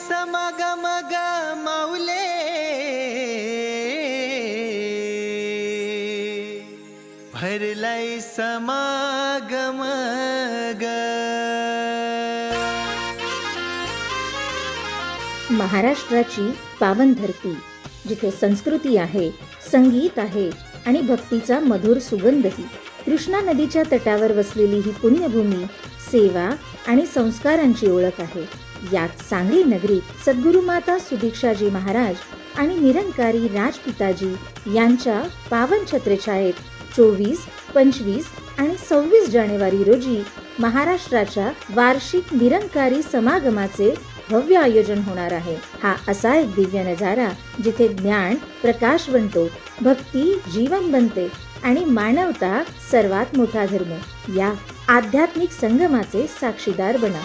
समागम ग माऊले, भरलाय समागम ग. महाराष्ट्राची पावन धरती, जिथे संस्कृती आहे, संगीत आहे आणि भक्तीचा मधुर सुगंधही. कृष्णा नदीच्या तटावर वसलेली ही पुण्यभूमी सेवा आणि संस्कारांची ओळख आहे. यात सांगली नगरीत सद्गुरू माता सुदीक्षाजी महाराज आणि निरंकारी राजपिताजी यांच्या पावन छत्रछायेत 24, 25 आणि 26 जानेवारी रोजी महाराष्ट्राच्या वार्षिक निरंकारी समागमाचे भव्य आयोजन होणार आहे. हा असा एक दिव्य नजारा जिथे ज्ञान प्रकाश बनतो, भक्ती जीवन बनते आणि मानवता सर्वात मोठा धर्म. या आध्यात्मिक संगमाचे साक्षीदार बना.